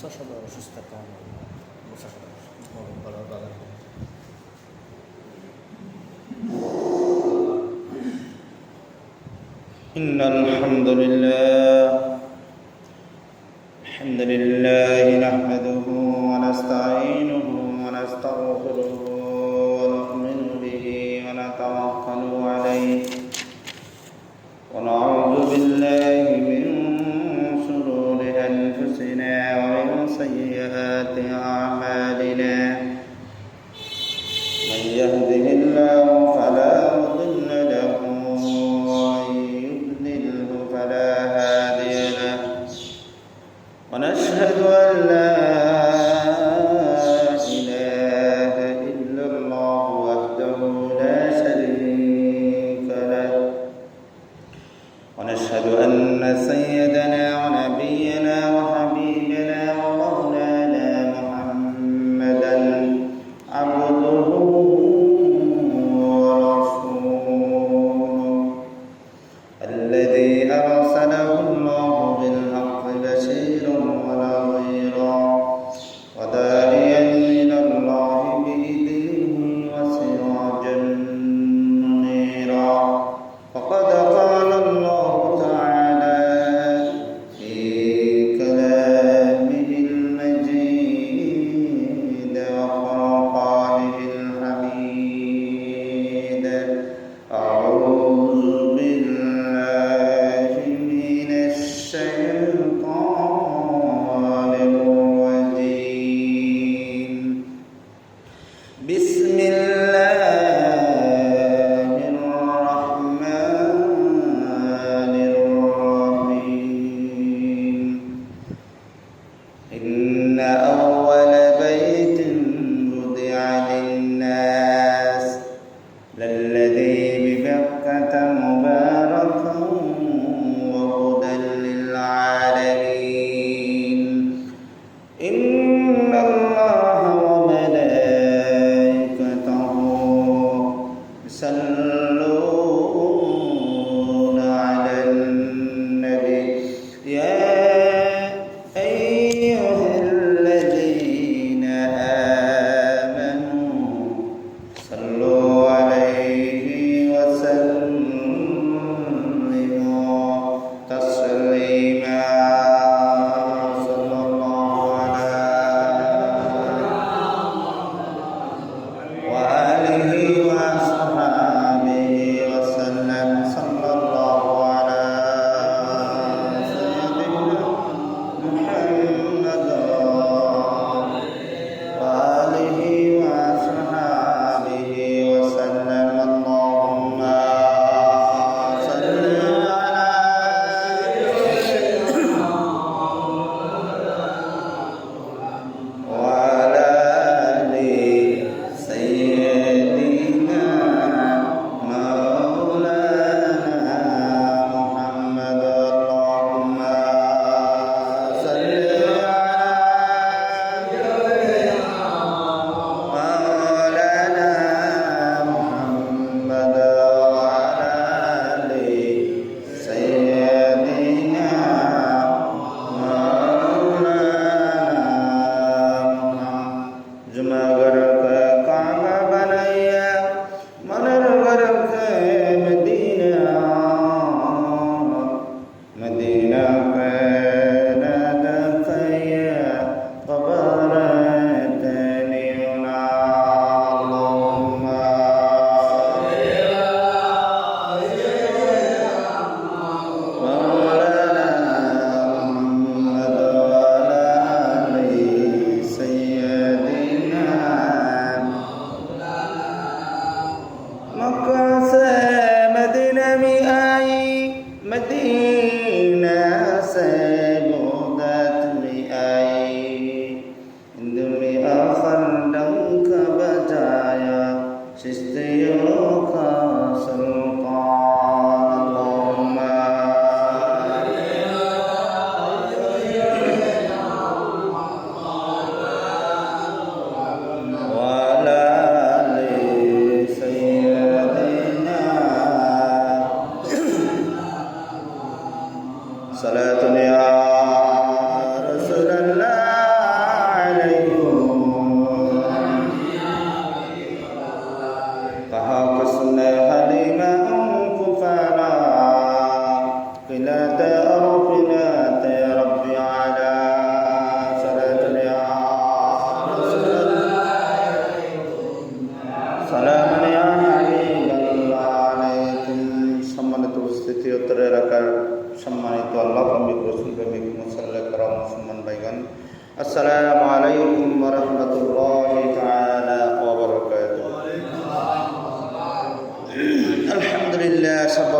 সদর অসুস্থতার কারণে إن الحمد لله نحمده ونستعينه ونستغفره ونؤمن به ونتوكل عليه ونعوذ بالله من شرور أنفسنا ومن سيئات أعمالنا من يهده الله فلا مضل له ومن يضلله فلا هادي له ونشهد أن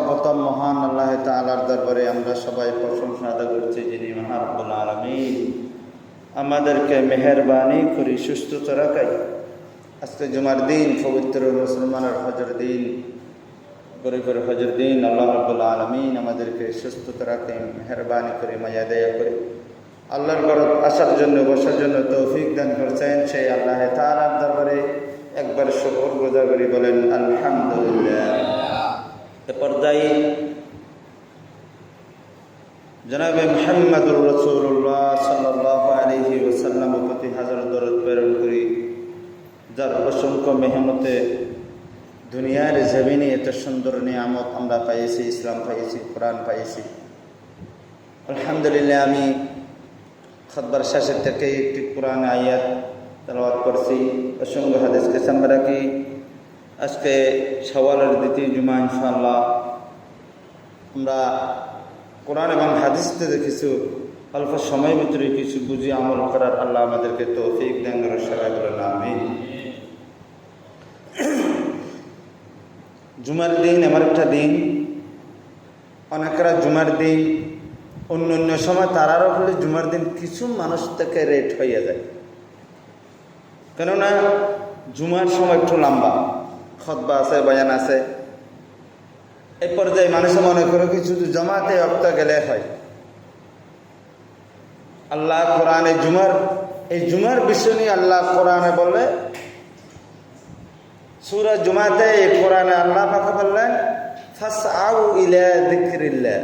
সর্বপ্রথম মহান আল্লাহ তাআলার দরবারে আমরা সবাই প্রশংসা আদায় করছি, যিনি মহান রব্বুল আলামিন আমাদেরকে মেহেরবানি করে সুস্থতা রাখাই। আজকে জুমার দিন, পবিত্র মুসলমানের হজের দিন, গরিবের হজের দিন। আল্লাহ রব্বুল আলামিন আমাদেরকে সুস্থতা রাখে, মেহেরবানি করে, মায়া দয়া করে আল্লাহর ঘর আসার জন্য, বসার জন্য তৌফিক দান করছেন। সেই আল্লাহ তাআলার দরবারে একবার শুকর গুজার করি, বলেন আলহামদুলিল্লাহ। এ পর্যায়ে জনাবে মুহাম্মদুর রাসূলুল্লাহ সাল্লাল্লাহু আলাইহি ওয়াসাল্লাম প্রতি হাজার দরুদ প্রেরণ করি, যার অসংখ্য মেহনতে দুনিয়ার জমিনে এত সুন্দর নিয়ামত আমরা পাইছি, ইসলাম পাইছি, কোরআন পাইছি। আলহামদুলিল্লাহ, আমি খুতবার শেষের থেকে একটি কোরআন আয়াত তেলাওয়াত করছি, অসংখ্য হাদিসকে সামনে রাখি। আজকে শাওয়ালের দ্বিতীয় জুমা, ইনশাআল্লাহ আমরা কোরআন এবং হাদিস থেকে কিছু অল্প সময়ের ভিতরে কিছু বুঝি আমল করার আল্লাহ আমাদেরকে তৌফিক দান করেন, সবাই বলেন আমিন। জুমার দিন এমন একটা দিন, অনেকেরা জুমার দিন অন্য অন্য সময় তারারও বলে জুমার দিন কিছু মানুষ থেকে রেট হয়ে যায়, কেননা জুমার সময় একটু লম্বা, খুতবা আছে, বয়ান আছে। এই পর্যায়ে মানুষে মনে করে কি শুধু জমাতে অক্ত গেলে হয়। আল্লাহ কোরআনে জুমার বিষয় নিয়ে আল্লাহ কোরআনে বললে, সূরা জুমাতে এই কোরআনে আল্লাহ পাক বললেন ফাসআউ ইলা যিকরিল্লাহ,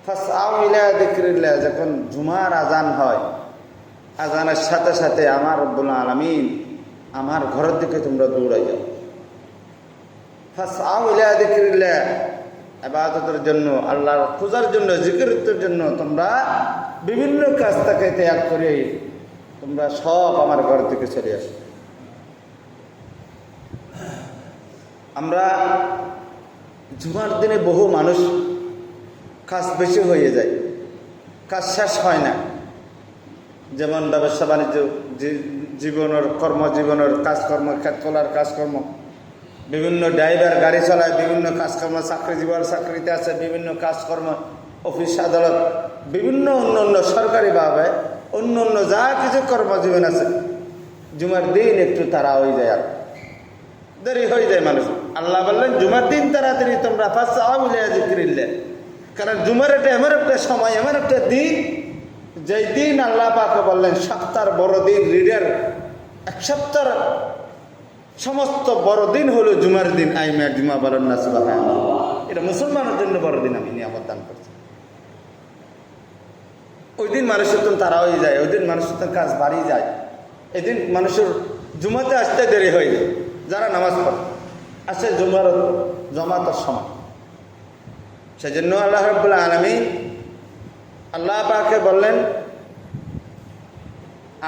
ফাসআউ ইলা যিকরিল্লাহ। যখন জুমার আজান হয়, আজানের সাথে সাথে আমার রব্বুল আলামিন আমার ঘরের দিকে তোমরা দৌড়াই যাও। ফাসআউ ইলা যিকরিল্লাহ, ইবাদতের জন্য, আল্লাহর খোঁজার জন্য, জিকিরের জন্য তোমরা বিভিন্ন কাজ থেকে ত্যাগ করে তোমরা সব আমার ঘর থেকে চলে আসো। আমরা জুমার দিনে বহু মানুষ কাজ বেশি হয়ে যায়, কাজ শেষ হয় না। যেমন ব্যবসা বাণিজ্য জীবনের, কর্মজীবনের কাজকর্ম, খেতকলার কাজকর্ম, বিভিন্ন ড্রাইভার গাড়ি চালায়, বিভিন্ন কাজকর্ম, চাকরিজীবীর চাকরিতে আছে, বিভিন্ন কাজকর্ম, অফিস আদালত, বিভিন্ন অন্য অন্য সরকারিভাবে অন্য অন্য যা কিছু কর্মজীবন আছে, জুমার দিন একটু তারা হয়ে যায়, আর দেরি হয়ে যায় মানুষ। আল্লাহ বললেন জুমার দিন তাড়াতাড়ি তোমরা ফাসআউ ইলা যিকরিল্লাহ, কারণ জুমার এটা এমন একটা সময়, এমন একটা দিন, যেই দিন আল্লাহ পাক বললেন সপ্তাহের বড় দিন, রিডার এক সপ্তাহের সমস্ত বড় দিন হলো জুমার দিন। আইমা জুমা বলেন না সুবহানাল্লাহ। এটা মুসলমানের জন্য বড় দিন, আমি নিয়ামত দান করছি। ওই দিন মানুষের তো তারা হয়ে যায়, ওই দিন মানুষের তো কাজ বাড়িয়ে যায়, এই দিন মানুষের জুমাতে আসতে দেরি হয়ে যায়। যারা নামাজ পড়ে আসে জমাতের সময়, সেজন্য আল্লাহ রাব্বুল আলামিন আল্লাহ পাকে বললেন,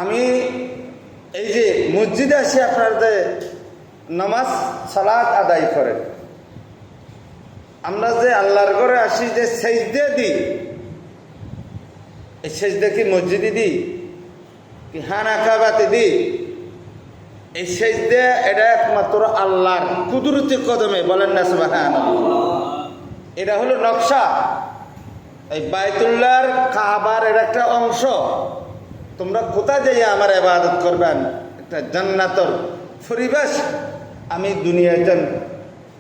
আমি এই যে মসজিদে আসি আপনাদের নামাজ সালাত আদায় করেন, আমরা যে আল্লাহর ঘরে আসি যে সেজদা দিই, এই সেজদা কি মসজিদে দিই কি খানা কাবাতে দিই? এই সেজদা এটা একমাত্র আল্লাহর কুদরতি কদমে, বলেন না সুবহানাল্লাহ। এটা হলো নকশা, এই বাইতুল্লাহর কাবার এর একটা অংশ। তোমরা কোথায় যাইয়া আমার ইবাদত করবেন, একটা জান্নাতের পরিবেশ আমি দুনিয়াতে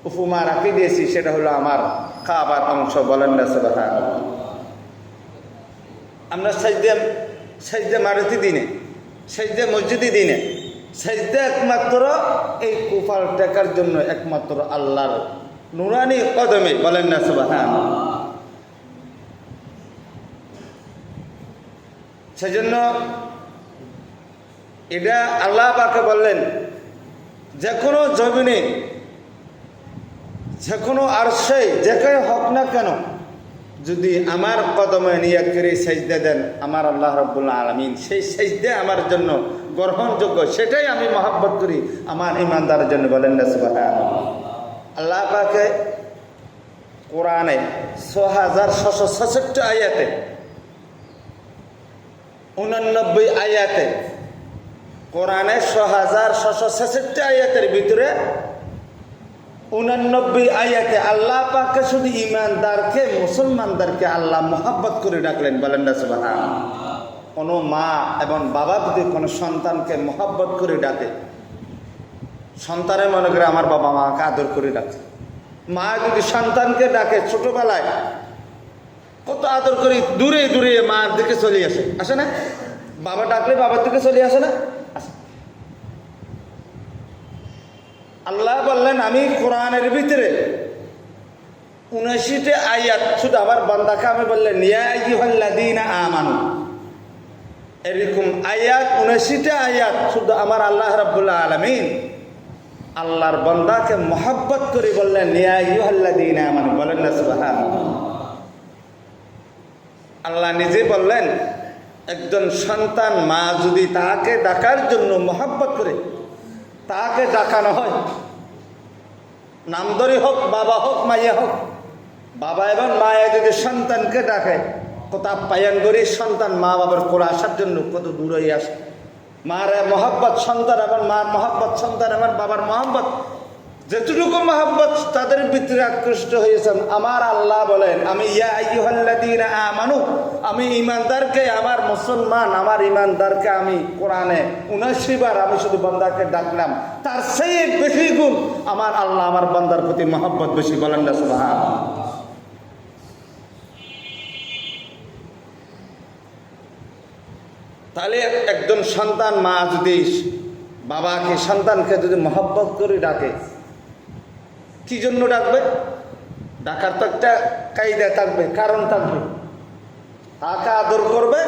উপমা রাখি দিয়েছি, সেটা হলো আমার কাবার অংশ, বলেন না সুবহানাল্লাহ। আমরা সাজদা মারুতি দিনে, সাজদা মসজিদি দিনে, সাজদা একমাত্র এই কুফার টেকার জন্য একমাত্র আল্লাহর নুরানি কদমে, বলেন না সুবহানাল্লাহ। সেজন্য এটা আল্লাহ পাকে বললেন, যে কোনো জমিনে, যে কোনো আরশে, যেখানে হোক না কেন, যদি আমার কদমে নিয়াত করে সেজদা দেন আমার আল্লাহ রাব্বুল আলামিন, সেই সেজদা আমার জন্য গ্রহণযোগ্য, সেটাই আমি মহব্বত করি আমার ইমানদারের জন্য, বলেন না সুবহানাল্লাহ। আল্লাহ পাকে কোরআনে ৬৬৬৬ আয়াতে, ৮৯ আয়াতে, কোরআনে ৬৬৬৬ আয়াতের ভিতরে 89 আয়াতে আল্লাহ পাককে শুধু ইমানদারকে মুসলমানদেরকে আল্লাহ মোহাব্বত করে ডাকলেন, বলেন না সুবহানাল্লাহ। কোনো মা এবং বাবা যদি কোনো সন্তানকে মোহাব্বত করে ডাকে, সন্তানের মনে করে আমার বাবা মাকে আদর করে ডাকে। মা যদি সন্তানকে ডাকে ছোটবেলায় কত আদর করি, দূরে দূরে মার দিকে চলে আসে না? বাবা ডাকলে বাবার দিকে চলে আসে না? আল্লাহ বললেন আমি কোরআনের ভিতরে 79টা আয়াত শুধু আমার বান্দাকে আমি বললেন ইয়া আইয়ুহাল্লাযীনা আমানু, এরকম আয়াত 79টা আয়াত শুধু আমার আল্লাহ রাব্বুল আলামিন আল্লাহর বান্দাকে মোহাব্বত করে বললেন ইয়া আইয়ুহাল্লাযীনা আমানু, বলেন না সুবহানাল্লাহ। আল্লাহ নিজে বললেন একজন সন্তান মা যদি তাকে ডাকার জন্য মোহাব্বত করে, তাকে ডাকানো হয়, নাম ধরে হোক, বাবা হোক মাইয়া হোক, বাবা এবং মায়া যদি সন্তানকে ডাকে কত আপ্যায়ন করে সন্তান মা বাবার কোলে আসার জন্য কত দূরে আসে। মার মহাব্বত সন্তান এবং মার মহাব্বত সন্তান এবং বাবার মহাব্বত, যেটুকু মহাব্বত তাদের ভিতরে আকৃষ্ট হয়েছেন, আমার আল্লাহ বলেন আমি ইয়া আইয়ুহাল্লাযীনা আমানু, আমি ইমানদারকে, আমার মুসলমান আমার ইমানদারকে আমি কোরআনে 79 বার আমি শুধু বান্দাকে ডাকলাম, তার চেয়ে বেশি গুণ আমার আল্লাহ আমার বান্দার প্রতি মহব্বত বেশি, বলেন না সুবহানাল্লাহ। তাহলে একজন সন্তান মা যদি বাবাকে সন্তানকে যদি মহব্বত করে ডাকে, কি জন্য ডাকবে? ডাকার তো একটা কায়দা থাকবে, কারণ থাকবে। তাকে আদর করবে,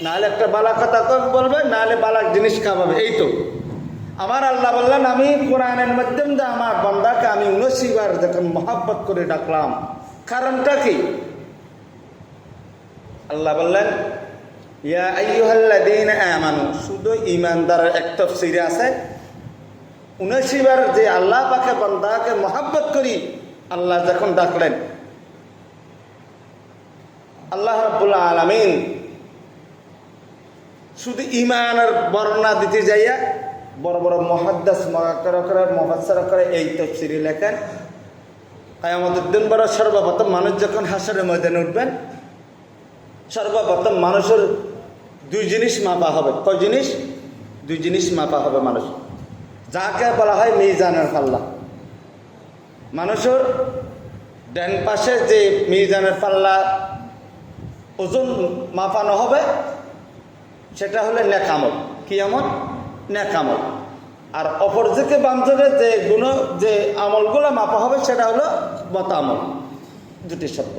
নাহলে একটা বালা কথা বলবে, নাহলে বালাক জিনিস খাওয়াবে, এই তো। আমার আল্লাহ বললেন আমি কোরআনের মাধ্যম দিয়ে আমার বান্দাকে আমি 79 বার যখন মহব্বত করে ডাকলাম, কারণটা কি? আল্লাহ বললেন ইয়া আইয়ুহাল্লাযীনা আমানু, শুধু ইমানদারের এক তাফসীরে আছে 79 বার যে আল্লাহ পাকে বান্দাকে মহব্বত করি আল্লাহ যখন ডাকলেন, আল্লাহ রাব্বুল আলামিন শুধু ইমানের বর্ণনা দিতে যাইয়া বড় বড় মুহাদ্দিস মুফাসসির করে এই তাফসীরে লেখেন কিয়ামতের দিন বড় সর্বপ্রথম মানুষ যখন হাসরের ময়দানে উঠবেন, সর্বপ্রথম মানুষের দুই জিনিস মাপা হবে। কয় জিনিস? দুই জিনিস মাপা হবে মানুষ, যাকে বলা হয় মিজানের পাল্লা। মানুষের ডান পাশে যে মিজানের পাল্লা ওজন মাপানো হবে সেটা হলো নেক আমল। কি আমল? নেক আমল। আর অপরদিকে বাম দিকে যে গুণ যে আমলগুলো মাপা হবে সেটা হলো বদ আমল। দুটি শব্দ।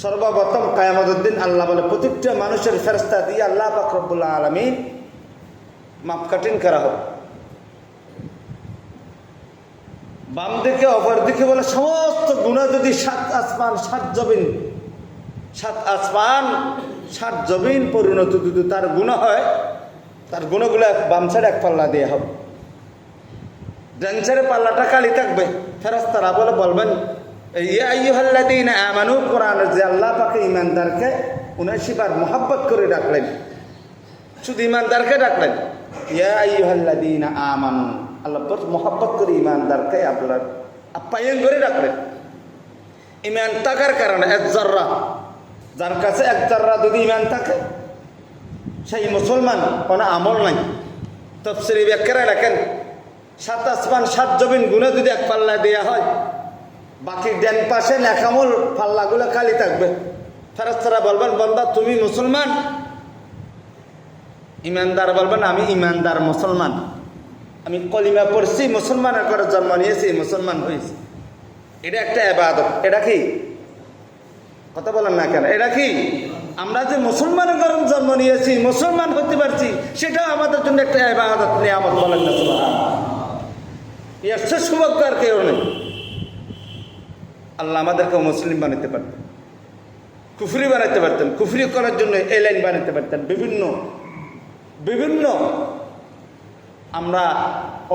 সর্বপ্রথম কিয়ামতের দিন আল্লাহ বলে প্রত্যেকটা মানুষের ফেরেশতা দিয়ে আল্লাহ পাক রব্বুল আলামিন মাপকাঠিন করা হবে। বাম দিকে অপর দিকে বলে সমস্ত গুণা যদি 7 আসমান 7 জমিন 7 আসমান 7 জমিন পরিণত যদি তার গুণ হয়, তার গুণগুলো বাম সাইডে এক পাল্লা দিয়ে হবে, ডান সাইডে পাল্লাটা খালি থাকবে। ফেরেশতারা বলবেন ইয়া আইয়ুহাল্লাযীনা আমানু, কোরআনের যে আল্লাহ পাকে ইমানদারকে 79 বার মহব্বত করে ডাকলেন, শুধু ইমানদারকে ডাকলেন ইয়া আইয়ুহাল্লাযীনা আমানু, আল্লাহ মহব্বত করে ইমানদারকে আপনার আপ্যায়ন করে ডাকলেন। ইমান থাকার কারণে এক জাররা, যার কাছে এক জাররা যদি ইমান থাকে সেই মুসলমান, কোনো আমল নাই। তাফসীরে ব্যাখ্যারা লেখেন 7 আসমান 7 জমিন গুণে যদি এক পাল্লা দেওয়া হয়, বাকি ডান পাশে নেকামল পাল্লাগুলো খালি থাকবে। ফেরেশতারা বলবেন বান্দা তুমি মুসলমান? ইমানদার বলবেন আমি ইমানদার মুসলমান, আমি কলিমা পড়ছি, মুসলমানের ঘরে জন্ম নিয়েছি, মুসলমান হয়েছি। এটা একটা ইবাদত। এটা কি? কথা বলেন না কেন? এটা কি? আমরা যে মুসলমানের ঘরে জন্ম নিয়েছি, মুসলমান হতে পারছি, সেটাও আমাদের জন্য একটা ইবাদত, নিয়ামত, বলেন না সুবহানাল্লাহ। এর চেয়ে সৌভাগ্য আর কেউ নেই। আল্লাহ আমাদেরকে মুসলিম বানাতে পারতেন, কুফরি বানাতে পারতেন, কুফরি করার জন্য এই লাইন বানাতে পারতেন, বিভিন্ন আমরা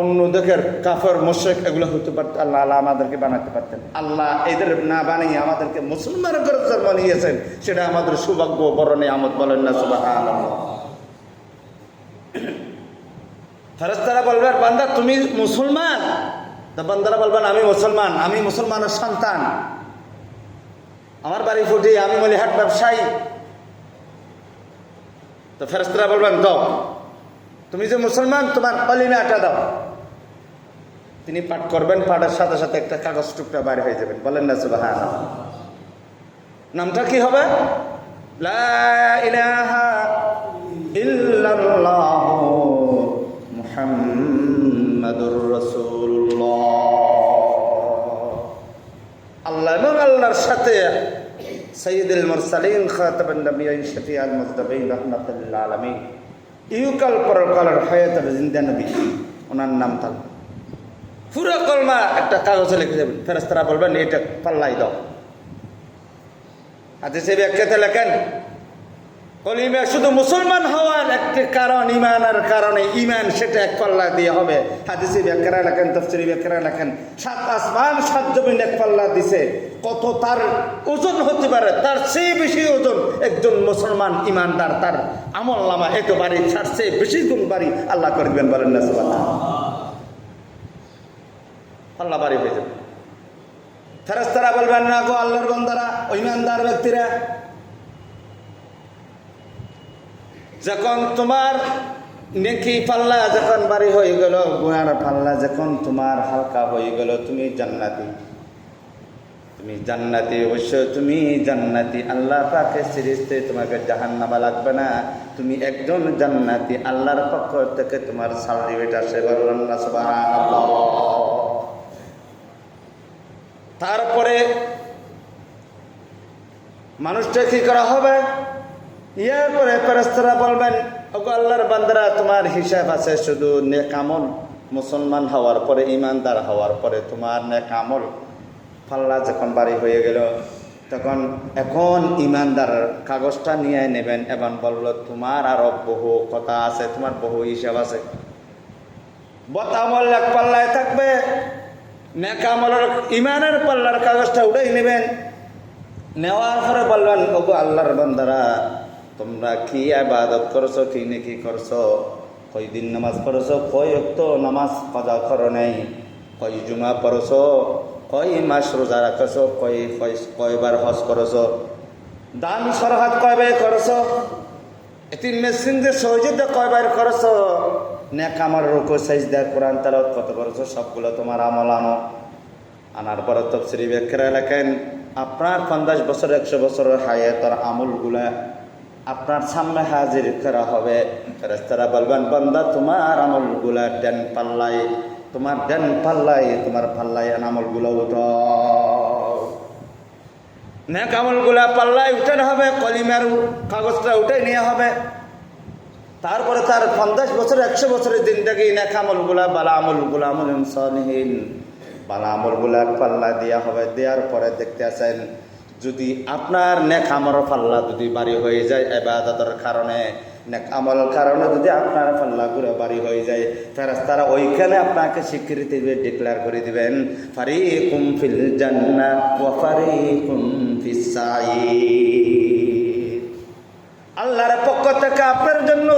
অন্য দেশের কাফের মুশরিক এগুলো হতে পারত, আল্লাহ আমাদেরকে বানাতে পারতেন। আল্লাহ এদের না বানিয়ে আমাদেরকে মুসলমানের ঘরে জন্ম নিয়েছেন, সেটা আমাদের সৌভাগ্য, বড় নিয়ামত, বলেন না সুবহানাল্লাহ। ফেরেশতারা বলবে বান্দা তুমি মুসলমান? তো বান্দারা বলবেন আমি মুসলমান, আমি মুসলমানের সন্তান, আমার বাড়ি ফুটি, আমি মলিহাট ব্যবসায়ী। তো ফেরেশতারা বলবেন দাও, তুমি যে মুসলমান তোমার কলিমাটা দাও। তিনি পাঠ করবেন, পাঠের সাথে সাথে একটা কাগজ টুকরা বাইর হয়ে যাবেন। বলেন না সুবহানাল্লাহ। নামটা কি হবে? লা ইলাহা ইল্লাল্লাহ মুহাম্মাদুর রাসূলুল্লাহ। আল্লাহ এবং আল্লাহর সাথে সাইয়্যিদুল মুরসালিন খাতামুন নবিয়্যিন শফিউল মুজতাবিন রাহমাতুল লিল আলামিন ইউকাল পরকালের হায়াতুল জিন্দা নবী, ওনার নাম তাল পুরো কলমা একটা কাগজে লিখে যাবেন। ফেরেশতারা বলবেন এটা পাল্লাই দাও। হাদিসে ব্যাখ্যাতে লেখেন কলিমা শুধু মুসলমান হওয়ার একটি কারণ, ইমানের কারণে ইমান, সেটা এক পাল্লা দিয়ে হবে। হাদিসে ব্যাখ্যারা লেখেন, তাফসীরে ব্যাখ্যারা লেখেন 7 আসমান 7 জমিন এক পাল্লা দিছে। কত তার ওজন হতে পারে, তার চেয়ে বেশি ওজন একজন মুসলমান ইমানদার, তার আমল নামা এত বাড়ি, তার চেয়ে বেশি গুণ বাড়ি আল্লাহ করে দিবেন। বলেন না সুবহানাল্লাহ। আল্লাহ বাড়ি হয়ে যাবে। ফেরেশতারা বলবেন না গো আল্লাহর বান্দারা, ইমানদার ব্যক্তিরা, যখন তোমার নেকি পাল্লা যখন বাড়ি হয়ে গেল, গুনার পাল্লা যখন তোমার হালকা হয়ে গেল, তুমি জান্নাতি, তুমি জান্নাতি, অবশ্য তুমি জান্নাতি। আল্লাহ পাকের সিরিজতে তোমাকে জাহান্নামা লাগবে না, তুমি একজন জান্নাতি। আল্লাহর পক্ষ থেকে তোমার সার্টিফিকেট আসে। বললেন না সুবহানাল্লাহ। তারপরে মানুষটা কি করা হবে? ইয়ার পরে ফেরেশতারা বলবেন ওগো আল্লাহর বান্দারা, তোমার হিসাব আছে শুধু নেক আমল। মুসলমান হওয়ার পরে, ইমানদার হওয়ার পরে তোমার নেক আমল পাল্লা যখন বাড়ি হয়ে গেল, তখন এখন ইমানদার কাগজটা নিয়ে নেবেন এবং বলল তোমার আরো বহু কথা আছে, তোমার বহু হিসাব আছে। বদ আমল এক পাল্লায় থাকবে, নেক আমলের ইমানের পাল্লার কাগজটা উঠাই নেবেন। নেওয়ার পরে বলবেন ওগো আল্লাহর বান্দারা, তোমরা কি ইবাদত করছো, কি নেকি করছো, কয় দিন নামাজ পড়ছো, কয় ওয়াক্ত নামাজ কাজা করো নাই, কয় জুমা পড়ছো, কয় মাস রোজা রাখছো, কয়বার হজ করছো, দান সরহাত কয়বার করছো, এতিম মিসকিনদের সহযোগিতা কয়বার করছো, নেক আমল রুকু সিজদা কোরআন তেলাওয়াত কত করছো, সবগুলো তোমার আমল আনো। আনার পরে তাফসীরে ব্যাখ্যা লেখেন আপনার 50 বছর 100 বছরের হায়াতের আমলগুলা আপনার সামনে হাজির করা হবে। ফেরেশতারা বলবেন বান্দা তোমার আমলগুলা ডান পাল্লায়, তোমার ডান পাল্লায়, তোমার পাল্লায় আমলগুলো উঠাও। নেক আমলগুলা পাল্লায় উঠানো হবে, কলিমার কাগজটা উঠে নিয়ে হবে। তারপরে তার 50 বছর 100 বছরের জিন্দেগি নেক আমলগুলা, বালা আমলগুলা, আমলুন সালিহিন, বালা আমলগুলা পাল্লা দেওয়া হবে। দেওয়ার পরে দেখতে আসেন যদি আপনার নেক আমল পাল্লা যদি বাড়ি হয়ে যায় ইবাদতের কারণে, নেক আমলের কারণে যদি আপনার পাল্লাগুলো বাড়ি হয়ে যায়, ফেরেশতারা ওইখানে আপনাকে স্বীকৃতি দিয়ে ডিক্লেয়ার করে দিবেন ফারিকুম ফিল জান্নাহ ওয়া ফারিকুম ফিস সাঈর। আল্লাহর পক্ষ থেকে আপনার জন্য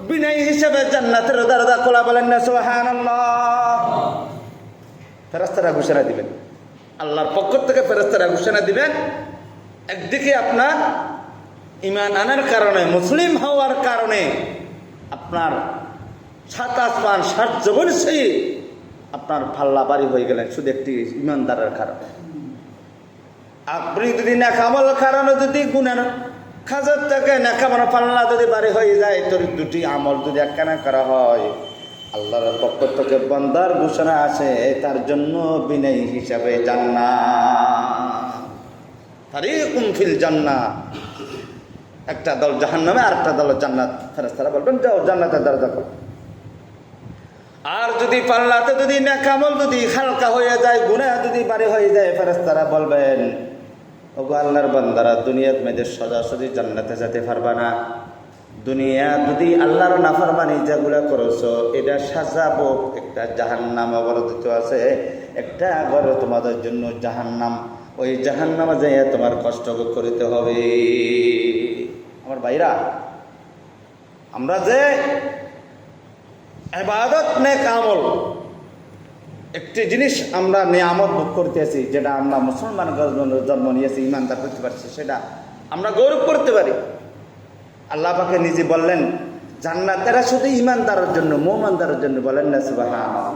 বিনয় হিসেবে জান্নাতের দরজা খোলা। বলেন না সুবহানাল্লাহ। ফেরেশতারা ঘোষণা দিবেন, আল্লাহর পক্ষ থেকে ফেরেশতারা ঘোষণা দিবেন, একদিকে আপনার ঈমান আনার কারণে, মুসলিম হওয়ার কারণে আপনার 7 আসমান 7 জমিন সেই আপনার পাল্লা বাড়ি হয়ে গেলেন শুধু একটি ঈমানদারের কারণে। আপনি যদি নেক আমলের কারণে যদি গুনার খাজার থেকে নেক আমল পাল্লা যদি বাড়ি হয়ে যায়, তোর দুটি আমল যদি একখানা করা হয়, আল্লাহর পক্ষ থেকে বান্দার ঘোষণা আছে তার জন্য বিনয় হিসাবে জান্নাত, ফারিকুম ফিল জান্নাহ। একটা দল জাহান্নামে আর একটা দল জান্নাত। ফেরেশতারা বলবেন যাও জান্নাতের দরজা খোলো। আর যদি পাল্লাতে যদি নেক আমল যদি হালকা হয়ে যায়, গুনাহ যদি বাড়ি হয়ে যায়, ফেরেশতারা বলবেন ওগো আল্লাহর বান্দারা, দুনিয়ার মেয়েদের সোজাসুজি জান্নাতে যেতে পারবা না। দুনিয়া যদি আল্লাহর নাফরমানি যেগুলা করছো, এটা সাজাবো একটা জাহান্নাম অবরোধিত আছে, একটা ঘরে তোমাদের জন্য জাহান্নাম, ওই জাহান্নামে যাইয়া তোমার কষ্ট করিতে হবে। আমার ভাইরা, আমরা যে ইবাদত নেক আমল একটি জিনিস আমরা নিয়ামত ভোগ করতেছি, যেটা আমরা মুসলমান জন্ম নিয়েছি, ইমানদার করতে পারছি, সেটা আমরা গৌরব করতে পারি। আল্লাহ পাকে নিজে বললেন জান্নাত এরা শুধু ইমানদারের জন্য, মুমিনদারের জন্য, বলেন না সুবহানাল্লাহ।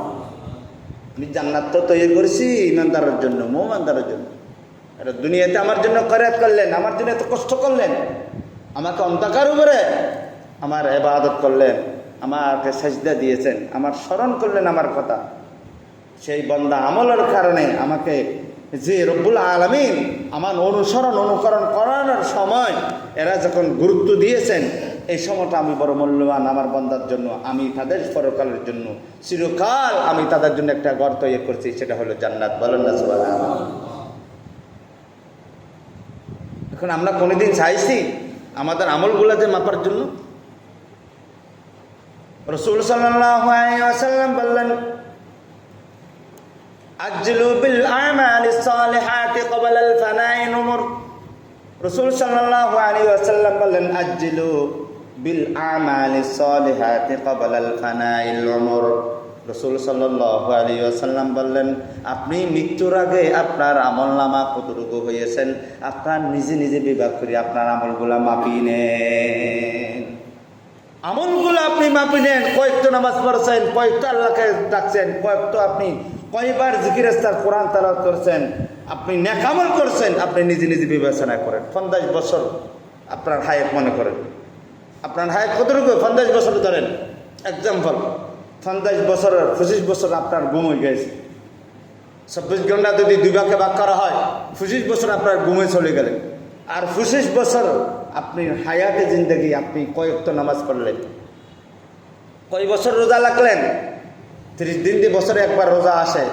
আমি জান্নাত তো তৈরি করেছি ইমানদারের জন্য, মুমিনদারের জন্য। এটা দুনিয়াতে আমার জন্য খয়রাত করলেন, আমার জন্য এত কষ্ট করলেন, আমাকে অন্ধকার উপরে আমার ইবাদত করলেন, আমাকে সেজদা দিয়েছেন, আমার স্মরণ করলেন আমার কথা। সেই বান্দা আমলের কারণে আমাকে যে রব্বুল আলামিন আমার অনুকরণ করানোর সময় এরা যখন গুরুত্ব দিয়েছেন, এই সময়টা আমি বড় মূল্যবান আমার বান্দার জন্য। আমি তাদের পরকালের জন্য, চিরকাল আমি তাদের জন্য একটা ঘর তৈরি করছি, সেটা হলো জান্নাত। বলেন না সুবহানাল্লাহ। এখন আমরা কোনোদিন চাইছি আমাদের আমলগুলোতে মাপার জন্য? রাসূল সাল্লাল্লাহু আলাইহি ওয়াসাল্লাম বললেন আজ্জিলু বিল আমালিস সালিহাতি ক্বাবলা আল ফানাইল উমর। রাসূল সাল্লাল্লাহু আলাইহি ওয়াসাল্লাম বললেন আজ্জিলু বিল আমালিস সালিহাতি ক্বাবলা আল ফানাইল উমর। রাসূল সাল্লাল্লাহু আলাইহি ওয়াসাল্লাম বললেন আপনি মৃত্যুর আগে আপনার আমলনামা কতটুকু হয়েছেন আপনার নিজে নিজে বিভাগ করে আপনার আমলগুলা মাপি নেন। আমলগুলো আপনি মাপি নেন। কয়েকটা নামাজ পড়ছেন, কয়েকটা আল্লাহকে ডাকছেন, কয়েকটা আপনি কয়বার জিকির আজকার কোরআন তেলাওয়াত করছেন, আপনি নেক আমল করছেন, আপনি নিজে নিজে বিবেচনা করেন। 50 বছর আপনার হায়াত মনে করেন, আপনার হায়াত কতটুকু? 50 বছর ধরেন এক্সাম্পল। 50 বছরের 25 বছর আপনার ঘুম হয়ে গেছে। 24 ঘন্টা যদি 2 ভাগে ভাগ করা হয়, 25 বছর আপনার ঘুমে চলে গেলেন। আর 25 বছর আপনি হায়াতে জিন্দগি আপনি কয়েকটা নামাজ পড়লেন, কয় বছর রোজা রাখলেন? 30 দিন দিয়ে বছরে একবার রোজা আসে,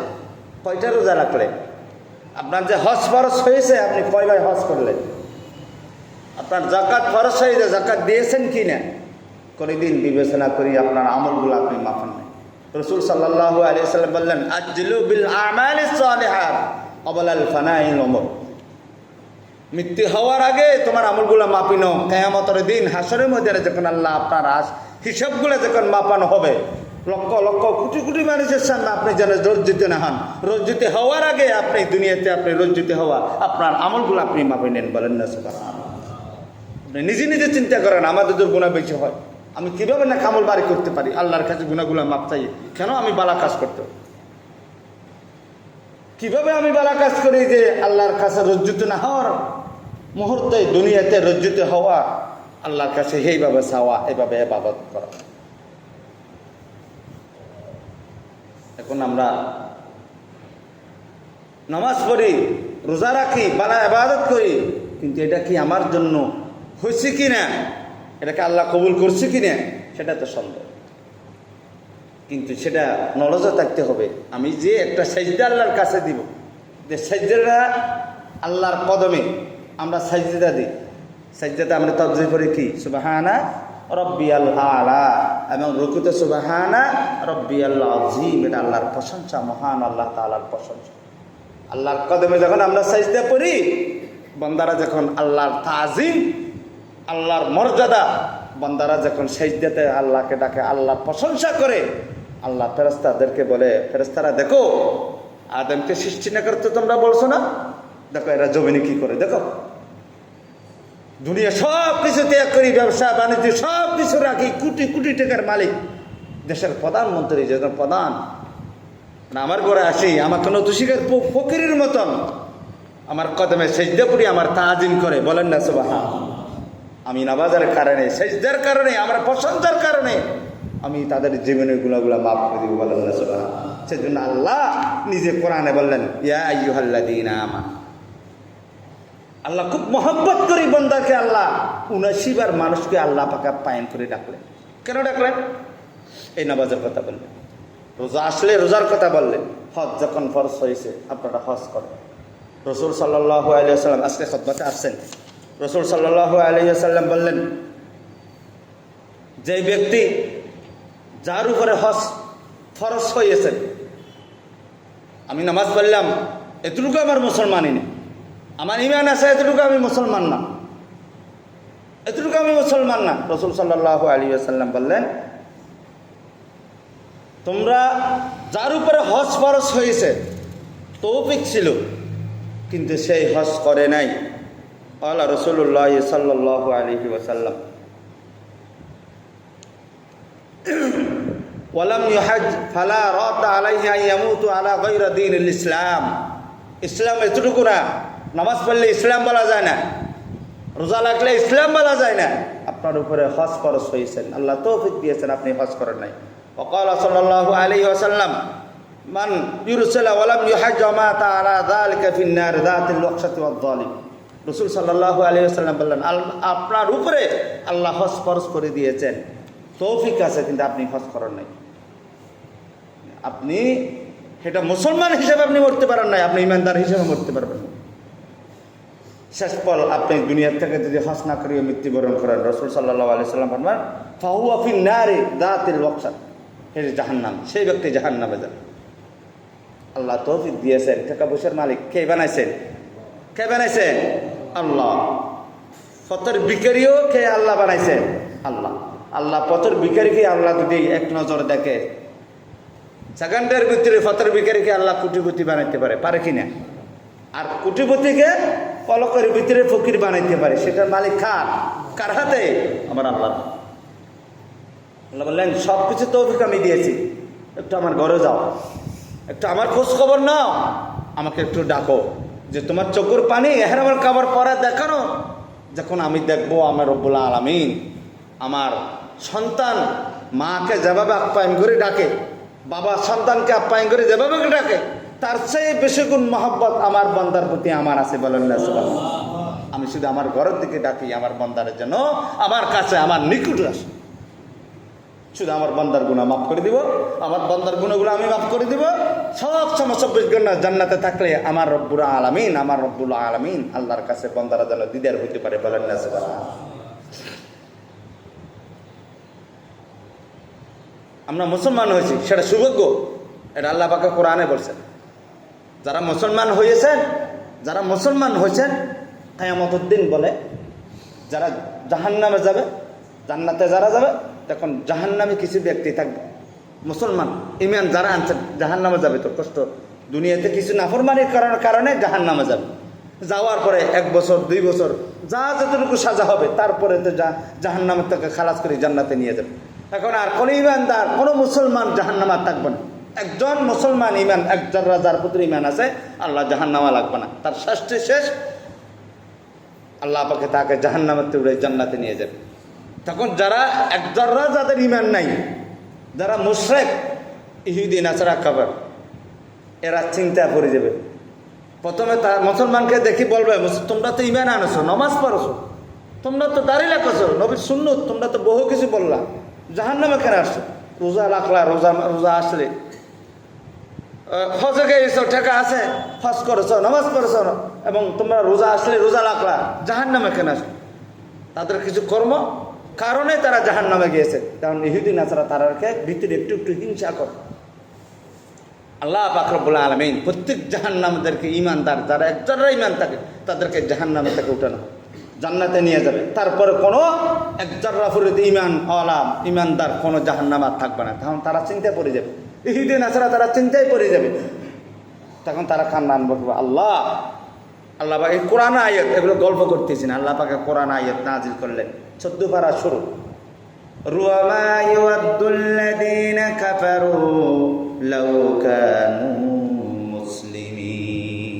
কয়টা রোজা রাখলেন? আপনার যে হজ ফরজ হয়েছে আপনি কয়বার হজ করলেন? আপনার যাকাত ফরজ হয়েছে, যাকাত দিয়েছেন কি না? কোনদিন বিবেচনা করি আপনার আমলগুলো আপনি মাপেন না। রাসূল সাল্লাল্লাহু আলাইহি ওয়াসাল্লাম বললেন আজ্জিলু বিল আমালিস সালিহাত ক্বাবলা আল ফানাইল উমর। মৃত্যু হওয়ার আগে তোমার আমলগুলো মাপিনো, কিয়ামতের দিন হাসরের ময়দানে যখন আল্লাহ আপনার হিসাবগুলো যখন মাপানো হবে, লক্ষ লক্ষ কোটি কোটি মানুষের সামনে আপনি যেন লজ্জিত না হন। লজ্জিত হওয়ার আগে আপনি দুনিয়াতে আপনি লজ্জিত হওয়া আপনার আমলগুলো আপনি মাপে নেন। বলেন না সুবহানাল্লাহ। আপনি নিজে নিজে চিন্তা করেন আমাদের যদি গুনাহ বেশি হয় আমি কীভাবে না আমল বাড়ি করতে পারি, আল্লাহর কাছে গুনাহগুলো মাপ চাই, কেন আমি বালা কাজ করতে, কিভাবে আমি বালা কাজ করি যে আল্লাহর কাছে লজ্জিত না হওয়ার মুহূর্তে দুনিয়াতে লজ্জিত হওয়া, আল্লাহর কাছে এইভাবে চাওয়া, এভাবে ইবাদত করা। এখন আমরা নামাজ পড়ি, রোজা রাখি, বালা ইবাদত করি, কিন্তু এটা কি আমার জন্য হয়েছে কি না, এটাকে আল্লাহ কবুল করছে কি না, সেটা তো সন্দেহ। কিন্তু সেটা নলেজে থাকতে হবে। আমি যে একটা সাজদা আল্লাহর কাছে দিব, যে সাজদাটা আল্লাহর কদমে আমরা সাজদা দিই, সাজদাতে আমরা তাসবিহ করি কি সুবহানা রব্বিয়াল আলা, এবং রুকুতে সুবহানা রব্বিয়াল আযীম। এটা আল্লাহর প্রশংসা, মহান আল্লাহ তাআলার প্রশংসা। আল্লাহর কদমে যখন আমরা সাজদা করি, বান্দারা যখন আল্লাহর তাজিম, আল্লাহর মর্যাদা, বান্দারা যখন সাজদাতে আল্লাহকে ডাকে, আল্লাহর প্রশংসা করে, আল্লাহ ফেরেশতাদেরকে বলে, ফেরেশতারা দেখো আদমকে সৃষ্টি না করতে তোমরা বলছো না, দেখো এরা জমিনে কি করে, দেখো দুনিয়া সব কিছু ত্যাগ করি, ব্যবসা বাণিজ্য সব কিছু রাখি, কোটি কোটি টাকার মালিক, দেশের প্রধানমন্ত্রী, যেন প্রধান আমার ঘরে আসি, আমার কোনো তুষিকের ফকিরের মতন আমার কদমে সেজদা পড়ি, আমার তাজিম করে। বলেন না সুবহানাল্লাহ। আমি নামাজের কারণে, সেজদার কারণে, আমার প্রশংসার কারণে আমি তাদের জীবনের গুনাহগুলো মাফ করে দিব। বলেন না সুবহানাল্লাহ। সেজন্য আল্লাহ নিজে কোরআনে বললেন ইয়া আইয়ুহাল্লাযীনা আমানু। আল্লাহ খুব মহব্বত করি বান্দাকে। আল্লাহ ৭৯ বার মানুষকে আল্লাহ পাকে পায়ন করে ডাকলেন। কেন ডাকলেন? এই নামাজের কথা বললেন, রোজা আসলে রোজার কথা বললেন, হজ যখন ফরজ হয়েছে আপনারা হজ করেন। রাসূল সাল্লাল্লাহু আলাইহি ওয়াসাল্লাম আজকে খুতবাতে আসছেন, রাসূল সাল্লাল্লাহু আলাইহি ওয়াসাল্লাম বললেন যে ব্যক্তি যার উপরে হজ ফরজ হয়েছে, আমি নামাজ পড়লাম এতটুকু আমার মুসলমানই নেই, আমার ইমান আছে এতটুকু আমি মুসলমান না, এতটুকু আমি মুসলমান না। রাসূল সাল্লাল্লাহু আলাইহি ওয়াসাল্লাম বললেন তোমরা যার উপরে হজ ফরজ হয়েছে তৌফিক ছিল কিন্তু সেই হজ করে নাই। আল্লাহ রাসূলুল্লাহ সাল্লাল্লাহু আলাইহি ওয়াসাল্লাম ওয়ালাম ইউহাজ ফালা রাদ আলাইহি আন ইয়ামুতু আলা গায়রি দীনিল ইসলাম। ইসলাম এতটুকু না, নামাজ পড়লে ইসলাম বলা যায় না, রোজা রাখলে ইসলাম বলা যায় না। আপনার উপরে হজ ফরজ হয়েছেন, আল্লাহ তৌফিক দিয়েছেন, আপনি হজ করেন নাই। ওয়াকালা সাল্লাল্লাহু আলাইহি ওয়াসাল্লাম মান ইউরসালা ওয়ালাম ইউহাজ মাতা আলা যালিকা ফিন নার যাতিল ওয়াকশাতি ওয়াজ যালিম। রাসূল সাল্লাল্লাহু আলাইহি ওয়াসাল্লাম বললেন, আপনার উপরে আল্লাহ হজ ফরজ করে দিয়েছেন, তৌফিক আছে, কিন্তু আপনি হজ করেন নাই। আপনি সেটা মুসলমান হিসেবে আপনি মরতে পারেন নাই, আপনি ইমানদার হিসেবে মরতে পারবেন না। শেষ পল আপনি দুনিয়ার থেকে যদি হজ না করিয়ে মৃত্যুবরণ করেন, রাসূল সাল্লাল্লাহু আলাইহি ওয়াসাল্লাম ফরমান ফাহুয়া ফিন নারি যাতিল ওয়াকশাত, হে জাহান্নাম, সেই ব্যক্তি জাহান্নামে যাবে। আল্লাহ তৌফিক দিয়েছেন। টাকা পয়সার মালিক কে বানাইছেন? কে বানাইছেন? আল্লাহ। পথের ভিখারিও কে? আল্লাহ বানাইছেন, আল্লাহ। আল্লাহ পথের ভিখারিকে আল্লাহ যদি এক নজর দেখে, সেকেন্ডের ভিতরে পথের ভিখারিকে আল্লাহ কোটিপতি বানাইতে পারে, পারে কিনা? আর কোটিপতিকে পলকের ভিতরে ফকির বানাইতে পারে, সেটার মালিক কার? কার হাতে? আমার আল্লাহ। আল্লাহ বললেন, সব কিছু তৌফিক আমি দিয়েছি, একটু আমার ঘরে যাও, একটু আমার খোঁজ খবর নাও, আমাকে একটু ডাকো, যে তোমার চোখের পানি এখানে আমার কাবার পরে দেখানো, যখন আমি দেখবো আমার রব্বুল আলামিন আমার সন্তান মাকে যেভাবে আপ্যায়ন করে ডাকে, বাবা সন্তানকে আপ্যায়ন করে যেভাবে ডাকে, তার চেয়ে বেশি গুণ মহব্বত আমার বান্দার প্রতি আমার আছে, বলেন না সুবহানাল্লাহ। আমি শুধু আমার ঘরের দিকে ডাকি, আমার বান্দারের জন্য আমার কাছে, আমার নিকট আসে, শুধু আমার বান্দার গুনাহ মাফ করে দিব, আমার বান্দার গুণাগুলো আমি মাফ করে দিব। সব সময় 24 ঘন্টা জান্নাতে থাকলে আমার রব্বুল আলামিন, আমার রব্বুল আলামিন আল্লাহর কাছে বান্দারা যেন দিদার হইতে পারে, বলেন না সুবহানাল্লাহ। আমরা মুসলমান হয়েছি, সেটা সৌভাগ্য, এটা আল্লাহ পাক কোরআনে বলছেন। যারা মুসলমান হয়েছেন, যারা মুসলমান হয়েছেন, কিয়ামতের দিন বলে যারা জাহান্নামে যাবে, জান্নাতে যারা যাবে, তখন জাহান্নামে কিছু ব্যক্তি থাকবে, মুসলমান ঈমান যারা আনছেন জাহান্নামে যাবে, তো কষ্ট দুনিয়াতে কিছু নাফরমানির কারণে জাহান্নামে যাবে। যাওয়ার পরে 1 বছর 2 বছর যা যতটুকু সাজা হবে, তারপরে তো জাহান্নামের থেকে খালাস করে জান্নাতে নিয়ে যাবে। এখন আর কোনো ঈমানদার, কোনো মুসলমান জাহান্নামে থাকবে না। একজন মুসলমান ঈমান, এক যারা যার প্রতি ঈমান আছে, আল্লাহ জাহান্নামে লাগবে না, তার শাস্তি শেষ, আল্লাহ পাকে তাকে জাহান্নামের থেকে জান্নাতে নিয়ে যাবে। তখন যারা এক যারা যাদের ঈমান নাই, যারা মুশরিক, ইহুদি নাসারা কাফের, এরা চিন্তা করে যাবে। প্রথমে তার মুসলমানকে দেখি বলবে, তোমরা তো ঈমান আনছো, নামাজ পড়ছো, তোমরা তো দাঁড়িয়ে রাখছো, নবীর সুন্নত, তোমরা তো বহু কিছু বললা, জাহান্নামে কেন আসছো? রোজা রাখলা, রোজা আসলে, হজে গেছো, টাকা আছে, হজ করেছো, নামাজ পড়েছো, এবং তোমরা রোজা আসলে, রোজা রাখলা, জাহান্নামে কেন আসো? তাদের কিছু কর্ম কারণে তারা জাহান্নামে গিয়েছে। কারণ ইহুদি নাসারা তারাকে ভিতরে একটু একটু হিংসা করে। আল্লাহ পাক রব্বুল আলামিন প্রত্যেক জাহান্নামীদেরকে, ঈমানদার যারা একজনরা ঈমান থাকে, তাদেরকে জাহান্নামে থেকে উঠানো, জান্নাতে নিয়ে যাবে। তারপরে কোনো একজনরা ফরিদ ঈমানদার কোনো জাহান্নাম আর থাকবে না। তখন তারা চিন্তায় পড়ে যাবে, ইহুদি নাসারা তারা চিন্তায় পড়ে যাবে। তখন তারা কান্নান বলবে, আল্লাহ পাক এই কোরআন আয়াত, এগুলো গল্প করতেছি না, আল্লাহ পাকে কোরআন আয়াত নাজিল করলেন। 14 পারা শুরু, রুয়ামা ইয়াওয়াদ্দুল্লাযীনা কাফারু লাউ কানু মুসলিমিন।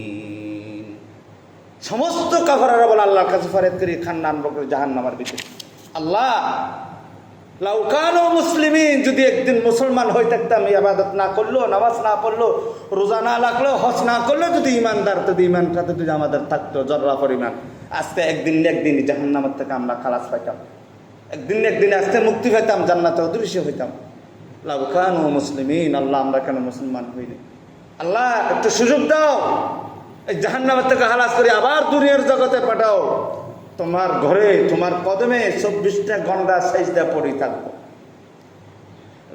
সমস্ত কাফাররা বলে আল্লাহর কাছে ফরিয়াদ করি, খান্নান বকরে জাহান্নামের ভিতরে, আল্লাহ লাউ কানু মুসলিমিন, যদি একদিন মুসলমান হয়ে থাকতাম, ইবাদত না করলো, নামাজ না পড়লো, রোজা না লাগলো, হজ না করলো, যদি ঈমানদার, যদি ঈমানটা যদি আমাদের থাকতো জররা পরিমাণ, আজকে একদিন জাহান্নামের থেকে আমরা খালাস পাইতাম, একদিন আজকে মুক্তি পেতাম, জান্নাতে অদৃশ্য হইতাম। লাউ কানু মুসলিমিন, আল্লাহ আমরা কেন মুসলমান হইনি? আল্লাহ একটু সুযোগ দাও, এই জাহান্নামের থেকে খালাস করে আবার দুনিয়ার জগতে পাঠাও, তোমার ঘরে তোমার কদমে 24টা ঘন্টা সাজদা পড়ে থাকবো।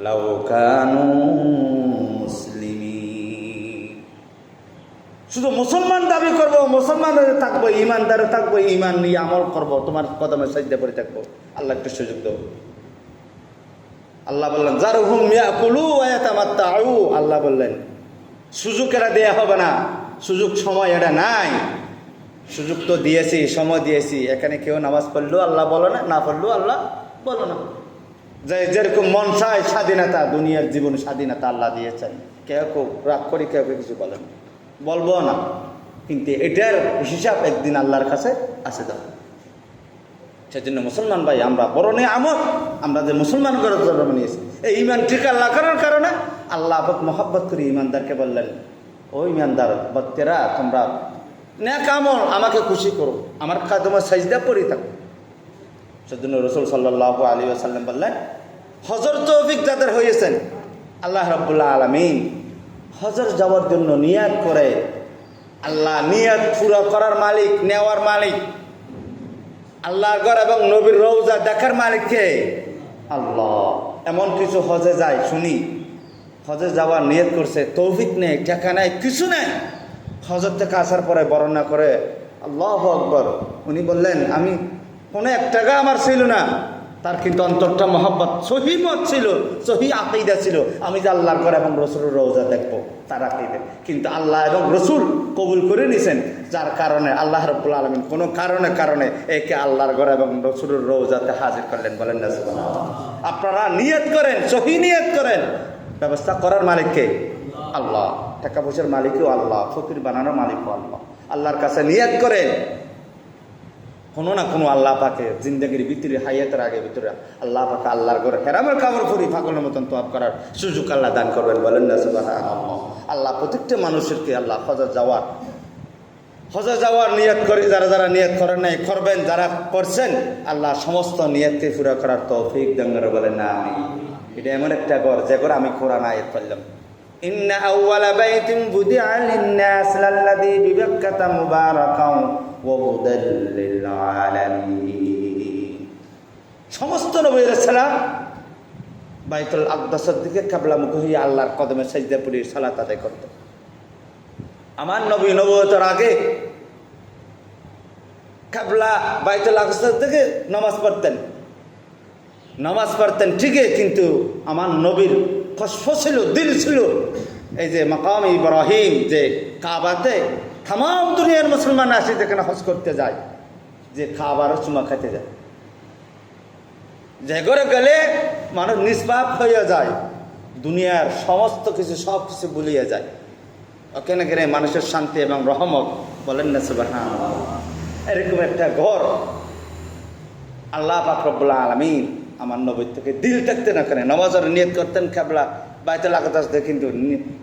লাউ কানু মুসলিমিন, শুধু মুসলমান দাবি করবো, মুসলমানের থাকবো, ঈমানদারে থাকবো, ঈমান নিয়ে আমল করবো, তোমার কদমে সাজদা পড়ে থাকবো। আল্লাহ একটু সুযোগ দাও। আল্লাহ বললেন যারহুম ইয়াকুলু ওয়া ইয়াতামাত্তাউ, আল্লাহ বললেন সুযোগ এরা দেয়া হবে না, সুযোগ সময় এটা নাই। সুযোগ তো দিয়েছি, সময় দিয়েছি, এখানে কেউ নামাজ পড়লেও আল্লাহ বলো না, না পড়লেও আল্লাহ বলো না। যে যেরকম মন চায় স্বাধীনতা, দুনিয়ার জীবন স্বাধীনতা আল্লাহ দিয়েছেন। কেউ কেউ রাগ করে কেউ কেউ কিছু বলেন, বলবো না, কিন্তু এটার হিসাব একদিন আল্লাহর কাছে আছে। দাও সেজন্য মুসলমান ভাই, আমরা বড় নিয়ামত, আমরা যে মুসলমান করে জন্ম নিয়েছি, এই ইমান ঠিক আল্লাহ করার কারণে আল্লাহ মহব্বত করে ইমানদারকে বললেন, ও ইমানদার বত্তেরা, তোমরা নেক আমল আমাকে খুশি করো, আমার খাদমে সাজদা পড়ে থাকো। সেজন্য রসুল সাল্লাল্লাহু আলাইহি ওয়াসাল্লাম বললেন, হজর তৌফিক যাদের হয়েছেন, আল্লাহ রাব্বুল আলামিন হজর যাওয়ার জন্য নিয়াত করে, আল্লাহ নিয়াত পুরো করার মালিক, নেওয়ার মালিক, আল্লাহর ঘর এবং নবীর রওজা দেখার মালিক কে? আল্লাহ। এমন কিছু হজে যায় শুনি, হজে যাওয়ার নিয়ত করছে, তৌফিক নেই, টাকা নেই, কিছু নেই, হজর থেকে আসার পরে বর্ণনা করে আল্লাহু আকবার, উনি বললেন আমি কোনো এক টাকা আমার ছিল না, তার কিন্তু অন্তরটা মহব্বত, সহি মত ছিল, সহি আকীদা ছিল, আমি যে আল্লাহর ঘর এবং রসুলের রওজা দেখবো, তার আকীদা। কিন্তু আল্লাহ এবং রসুল কবুল করে নিছেন, যার কারণে আল্লাহ রাব্বুল আলামিন কোনো কারণে একে আল্লাহর ঘর এবং রসুলের রওজাতে হাজির করলেন। বলেন না সুবহানাল্লাহ। আপনারা নিয়ত করেন, সহি নিয়ত করেন, ব্যবস্থা করার মালিক কে? আল্লাহ। টাকা পয়সার মালিকও আল্লাহ, ফকির বানানোর মালিকও আল্লাহ। আল্লাহর কাছে নিয়ত করেন, কোনো না কোনো আল্লাহ পাকে জিন্দগির ভিতরে, হায়াতের আগে ভিতরে আল্লাহ পাকে আল্লাহর ঘরে হেরামের কাপড় পরি পাগলের মতন তোয়াব করার সুযোগ আল্লাহ দান করবেন। বলেন না সুবহানাল্লাহ। আল্লাহ প্রত্যেকটা মানুষেরকে আল্লাহ হজে যাওয়ার নিয়ত করি, যারা যারা নিয়ত করেন নাই করবেন, যারা করছেন আল্লাহ সমস্ত নিয়তকে পুরা করার তৌফিক দান করে। বলেন না আমি। এটা এমন একটা ঘর, যে ঘর আমি কোরআন আয়াত পড়লাম, ইন্না আউওয়ালা বাইতিন বুদিআ লিন-নাস লাল্লাযী বিবাক্কাতা মুবারাকান ওয়া হুদাল লিল আলামিন। সমস্ত নবীরা সালাম বাইতুল আকদাসের দিকে কিবলামুখ হয়ে আল্লাহর কদমে সিজদা পড়ে সালাত আদায় করত। আমার নবী নবুয়তের আগে কিবলা বাইতুল আকদাসের দিকে নামাজ পড়তেন ঠিকই, কিন্তু আমার নবীর কষ্ট ছিল, দিল ছিল এই যে মাকাম ইব্রাহিম, যে কাবাতে তাম দুনিয়ার মুসলমান আসে যেখানে হজ করতে যায়, যে কাবারও চুমা খেতে যায়, যে ঘরে গেলে মানুষ নিষ্পাপ হয়ে যায়, দুনিয়ার সমস্ত কিছু সব কিছু ভুলিয়ে যায়, ওখানে গেলে মানুষের শান্তি এবং রহমত। বলেন না সুবহানাল্লাহ। এরকম একটা ঘর আল্লাহ পাক রব্বুল আলামিন আমার নবীর থেকে দিল থাকতে না কেন নামাজের নিয়ত করতেন কিবলা বাইতুল আকদাস দেখে, কিন্তু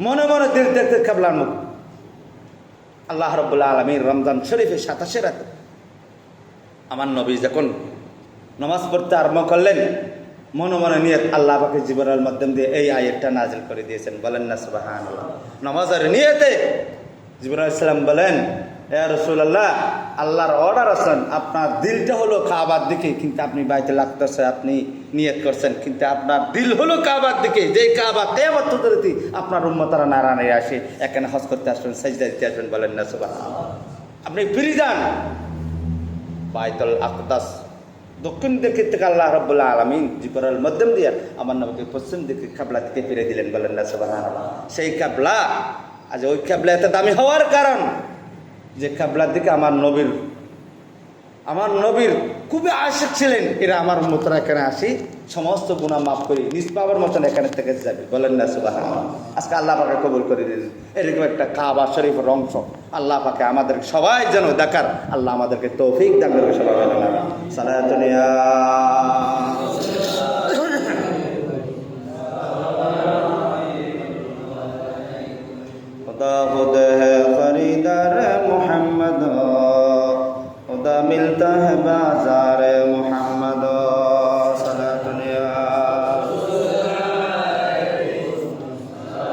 মনে মনে দিল থাকতে কিবলার মুখ। আল্লাহ রাব্বুল আলামিন রমজান শরীফের 27 রাতে আমার নবী যখন নামাজ পড়তে আরম্ভ করলেন, মনে মনে নিয়ত আল্লাহ পাকে জীবনের মাধ্যম দিয়ে এই আয়াতটা নাজিল করে দিয়েছেন। বলেন না সুবহানাল্লাহ। নামাজের নিয়তে জিবরাইল আলাইহিস সালাম বলেন, ইয়া রাসূলুল্লাহ, আল্লাহর অর্ডার আছেন, আপনার দিলটা হলো কাবার দিকে, কিন্তু আপনি বাইতুল আকদাসে আপনি নিয়ত করছেন, কিন্তু আপনার দিল হলো কাবার দিকে, যে কাবা কিয়ামত পর্যন্ত আপনার উম্মতরা নারায়ণে আসে এখানে হজ করতে আসবেন, সাজদা দিতে আসবেন। বলেন না সুবহানাল্লাহ। আপনি ফিরে যান বাইতুল আকদাস দক্ষিণ দিকে থেকে আল্লাহ রাব্বুল আলামিন জিবরাইল মাধ্যম দিয়ে আমার নবীকে পশ্চিম দিকে কিবলা থেকে ফিরে দিলেন। বলেন না সুবহানাল্লাহ। সেই কিবলা আজ ওই কিবলা এত দামি হওয়ার কারণ, যে কিবলার দিকে আমার নবীর খুবই আশিক ছিলেন, এরা আমার উম্মতরা এখানে আসি সমস্ত গুনাহ মাফ করি নিষ্পাপের মতন এখানে থেকে যাবে। বলেন না সুবহানাল্লাহ। আজকে আল্লাহ পাকে কবুল করে দিলেন এরকম একটা কাবা শরীফের অংশ। আল্লাহ পাকে আমাদের সবাই যেন দেখার আল্লাহ আমাদেরকে তৌফিক দান করবে। সবাই বলেন সালাতুন ইয়া खुदा खुद है खरीदार मोहम्मद, खुदा मिलता है बाजार मोहम्मद। सलातुन या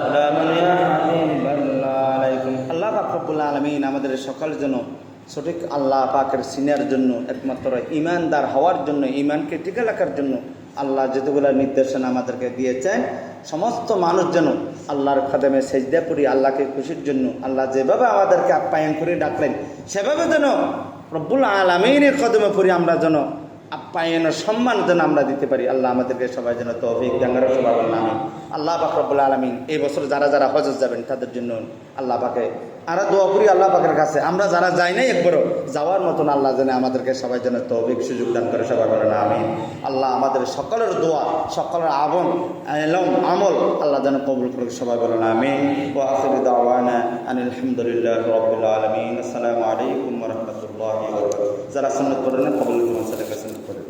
सलामुन या हबीबाल्लाह अलैकुम। আল্লাহ পাক রব্বুল আলামিন আমাদের সকল জন্য সঠিক আল্লাহ পাকের সিনার জন্য, একমাত্র ঈমানদার হওয়ার জন্য, ঈমানকে টিকে রাখার জন্য আল্লাহ যতগুলো নির্দেশনা আমাদেরকে দিয়েছেন, সমস্ত মানুষ যেন আল্লাহর কদমে সিজদা করি আল্লাহকে খুশির জন্য। আল্লাহ যেভাবে আমাদেরকে আপ্যায়ন করে ডাকলেন, সেভাবে যেন রব্বুল আলামিনের কদমে পড়ি আমরা যেন আপ্যায়নের সম্মান যেন আমরা দিতে পারি। আল্লাহ আমাদেরকে সবাই যেন তৌফিক দান করেন, সবাই বলেন আমিন। আল্লাহ পাক রব্বুল আলামিন এই বছর যারা যারা হজে যাবেন তাদের জন্য আল্লাহ পাকে আমরা দোয়া করি আল্লাহ পাকের কাছে, আমরা যারা যাই নাই একবারও যাওয়ার মতন আল্লাহ যেন আমাদেরকে সবাই যেন তৌফিক সুযোগ দান করে, সবাই বলেন আমিন। আল্লাহ আমাদের সকলের দোয়া, সকলের আমল আল্লাহ যেন কবুল করে, সবাই বলেন আমিন। ওয়া আখিরু দাওয়ানা আনিল হামদুলিল্লাহি রাব্বিল আলামিন। আসসালামু আলাইকুম ওয়া রাহমাতুল্লাহি ওয়া বারাকাতুহু। যারা সুন্নাত পড়েন কবুল করুন, সাদাকা সুন্নাত পড়েন।